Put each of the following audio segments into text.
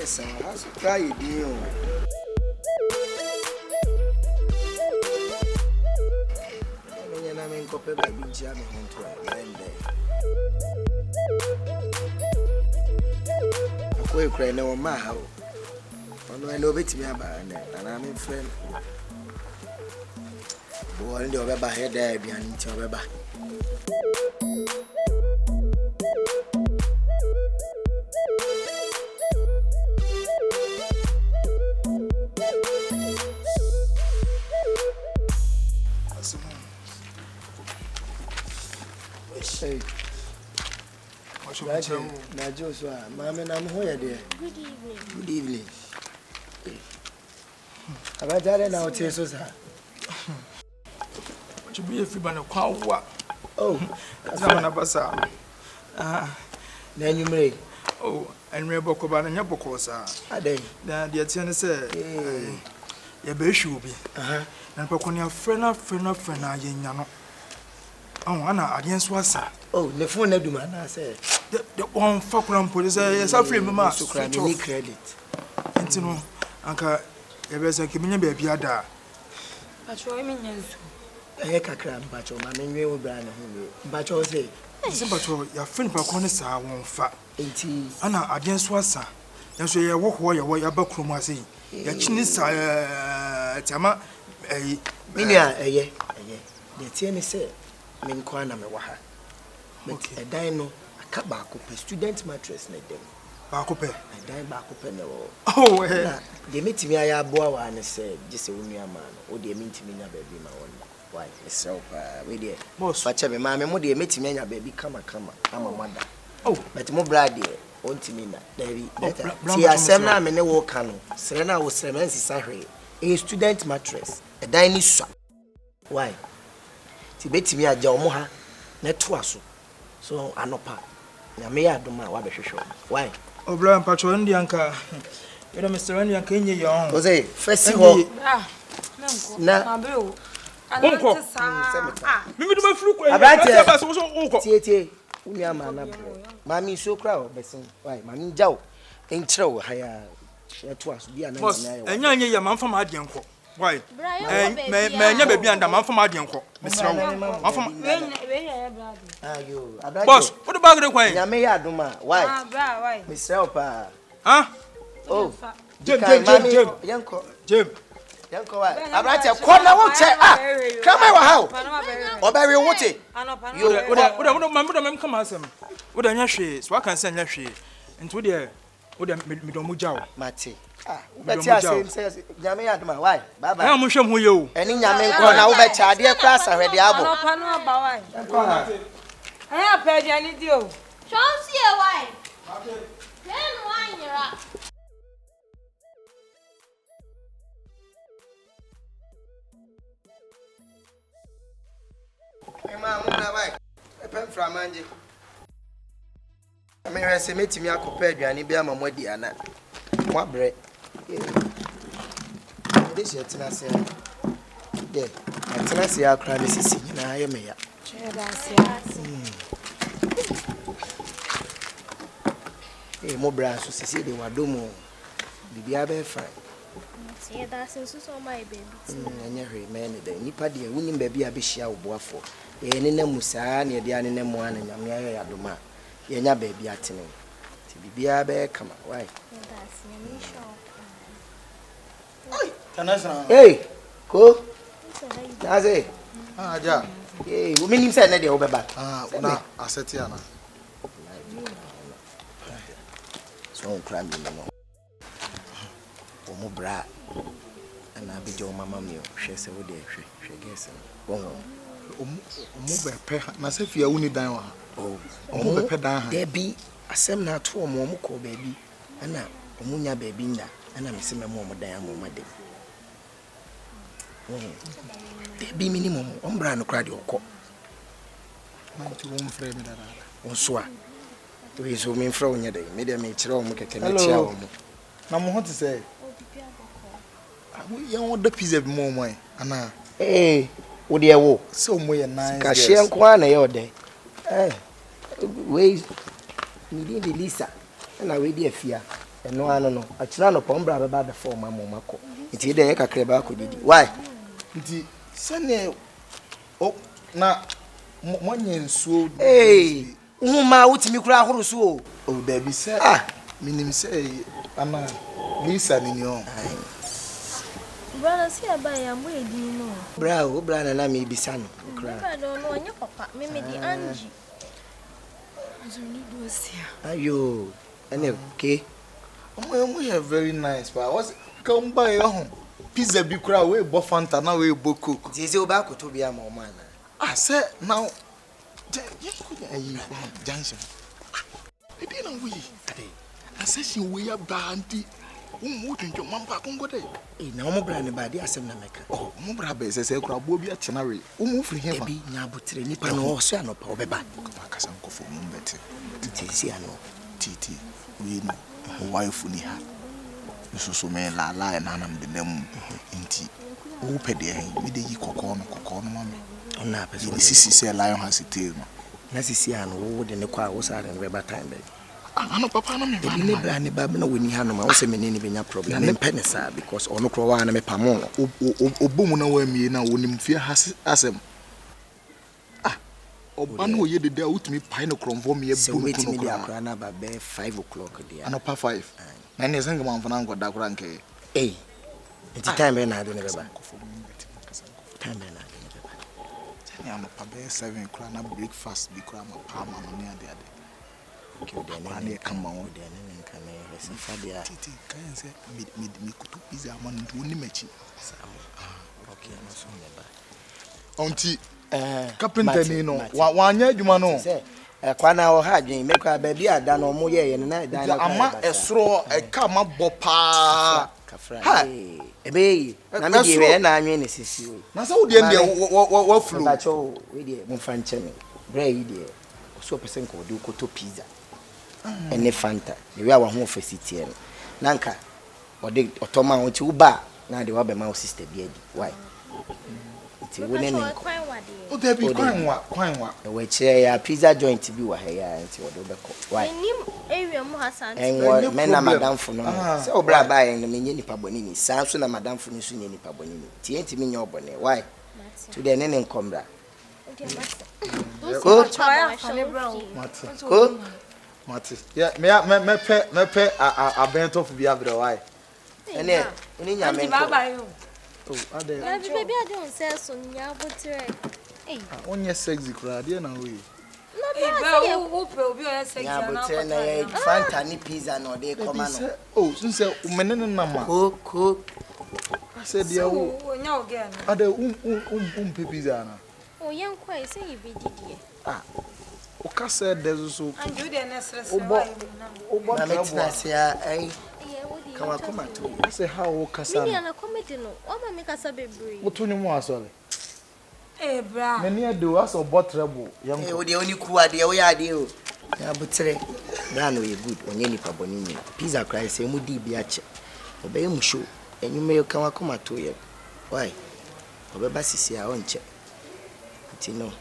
Yes, I have to try it. I'm in copy by being jamming into a land there. I quite cry no my house. I know it's me about and I'm in friend. Boy, the other head there behind each other. Hey, what's your name? Joshua, Mamma, I'm here, dear. Good evening. Good evening. About that, now tell us, sir. To be a free man of Kawa. Oh, Zamana then you may. Oh, and Rebocoban and Yabocosa. A day. Now, the attendant said, your base will be. And Poconia, friend, I yano. Oh, Anna, against what's Oh, the phone, I do, man. I said, the one Falkland police, yes, I feel mamma to credit. And to know, Uncle, a better community baby. Ada. But you mean, I can't but your mammy will brand him. But you say, Simple, your friend Paconis are one fat. 80 Anna, against what's that? And so you walk while you're back from my sea. Your chin is Tama, a Minia, the tenny said, Minquana Mewaha. But a dino, a cabaco, a student mattress, net them. Bacope. I dine back open. Oh, they meet me. I boa and said, just a woman, or they meet me, baby, my own. Why, so, we dear. Most such a mammy, what they meet me, baby, come, I'm a mother. Oh, but more brad, dear, won't me that. See, I said, I'm in a walk canoe. Serena was Semensi a student mattress, a dining shop. Why? To bet me a Jomoha, net twasso. So, I know part. I may have done my water show. Why? Oh, Brian Patron, the uncle. You know, Mr. Randy and Kenya, your own. Was a first of all, now, Bill. Uncle, maybe my fluke. Mammy so crowd, why, Mammy Joe ain't true. Higher to us be an and young man from Adianco. Why? May never be under man from Adianco. Mr. Boss, what about the way? I may have done my why? Miss Helper. Huh? Oh, Jim. Yanko, I'm right here. Corner won't say, come over how? Or bury water. You would come as him. Would I she? So I can send her she into the Midomujao, Matty. But yes, says Yammy, why? Baba, I'm sure who you and in Yamin corner over Chadia class already. I have paid any deal. Don't see a wife. Then why you're up. A pen from Angie. I mean, I say, meet me a compared you and you be a mamma. What bread? This is a say. There, I see our crime is singing. I am here. Hey, more brass to see they were domo. Be a bear fine. Yeah, that's also my baby. And you remain the Nipadia winning baby a bishia of Boafo. Any Musa near the animal one and Yamia Doma. Yenya baby at me. To be a bear, come on, why? Hey, go. That's it. Ah, yeah. Hey, women inside the over back. Ah, I said, Tiana. So cramming, you know. Omo bra. And I be your mamma, she said, she guess. Omo be myself, you only down. Oh, Omo be down. There be a seminar to a momo baby. And now, Omunya baby, and I'm seeing my mom down on my day. Baby minimum, Umbra no cried your cock. My two home frame that I on swa. To his home in front of you, made a mate wrong, make a connection. Now, what to say? You want the piece of more money, Anna. Hey, what do you walk? So more nice. Cashier and Kwana, your day. Eh, wait, me did Lisa, and I read a fear. no ano no achira no pombra be ba be form amomako nti de ye kakra ba akodidi why nti sane o na monye nsuo uma utimi kura ahoro so o dabi se minim se ana Lisa ni o brother see aba ya mo edin no bra na me bisa no kura bra do no onye papa me di Angie ayo ene okay omo here very nice but was come by your pizza bi kura we bo fanta na we bo coke zizi o ba koto bia ma o ma na say now ayi junction e dey na we assassin we ya banti mo tunjo mamba kongo dey na omo bra ne ba di asem na meka omo bra be se kura bo bi a chena we omo firi hefa bi nya botre nipa no o so anopa obeba ka san ko fo mo bete tisi ano titi we no wife ni ha so me la na nam de nam nti wo pede me de yi kokko no mama ona pese sisi se lion has it tail na sisi ano wo de ne kwa wo sare ne beba time be ano papa no me ebi ne bra ne ba na woni ha no ma wo se me ne benya problem me pene sa because ono kro wa na me pamo no obomu na wa mie na wonim fie asem oba no ye de utimi pai no kromvo me ebu no kuno kra na ba be 5 o'clock dia ano pa 5 na ne senga man fana ngoda kra nke enti time be na ado ne beba time be na ado ne beba tani ano pa be 7 kra na breakfast bi kra ma pa ma no ne ade okay de ne kama o de ne nka na resi fabia titi kan se mi kutu pizza man ndu ni machi okay no so ne ba onti carpenter ni no wanya adwuma no kwana o ha adwen mekwa ba bi ada no mo ye na dan na ama esoro eka ma bopa kafra ebe na me die we na anwen ne sisi o na sa wo die ndie wo flow na cho we die mo fa nche me bra yi die so person ko de ko to pizza ene fanta de we awa ho facility no nanka o de otoma ho ti uba na de wa be ma o sister bi adi why ti woni ne o de bi kwanwa we che ya pizza joint bi wa ya nti wo do be ko why nim area mu hasan en me na madam fu no se o bra ba en me nye nipa boni ni san so na madam fu no so nye nipa boni ni ti enti me nye obone why to de ne nkombra ko Mati yeah me pe abento fu bi abro why ene oni nya me oh ade na baby ade on say so nya botre onye sexy kura de na we no ba obi o sexy na botre na fanta ni pizza no de koma no oh since umenene na ma ko I said dia wo nya oge na ade pe pizza na o yen kwa ese yibedidie o ka said there's so anju de na stress na metina sia ai kawa koma to I say how o kasa mini ana comedy no o ma me kasa bebre mutuni mu asole bra many do aso botrebo yam o de oni kuwa de o ya de o ya botre bra no ye good onye nipa boni ni pizza cry say mu di bi ache obey mu show enyume kawa koma to ye why obeba sisi a onche tino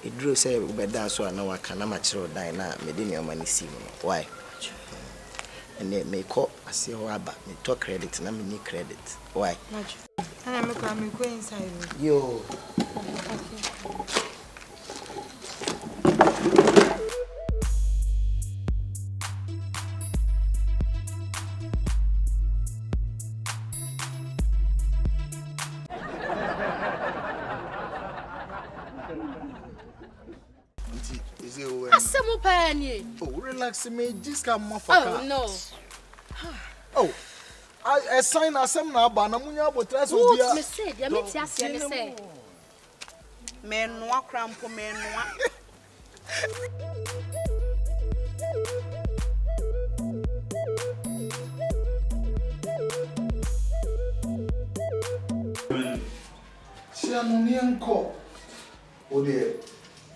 edro say obeda so ana waka na ma kire odan na me de nyoma ni sim no why and me call ase ho aba me to credit na me ni credit why ana me kwa me go inside yo oh relax me just come mafaka oh no oh I sign asem na aba na munya botra so bia what me say dia me ti ase me say menua krampo menua sia no nienko o de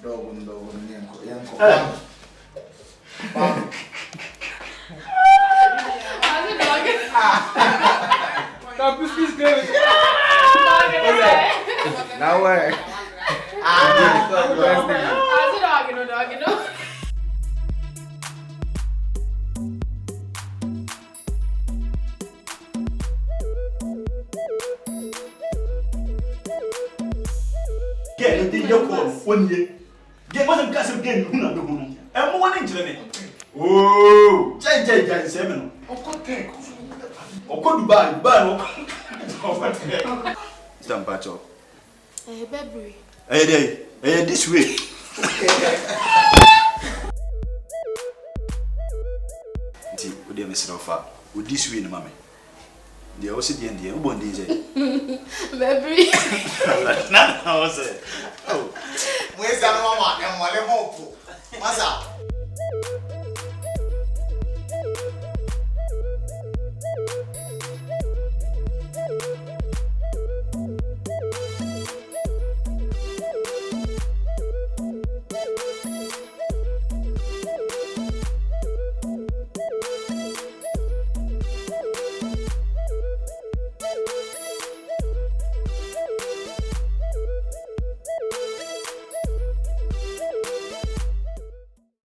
dogo nienko yanko now where you call 1 year. Get one of us again, who not the woman. And one in Germany. Oh, Jay, 7. Or could buy, Stand patch up. Baby. Hey, this way. Would you miss it off? Would this way, mammy? The OCD and the Ubon DJ. Baby. None, I was it. Oh, where's that mama? And what a hope. What's up?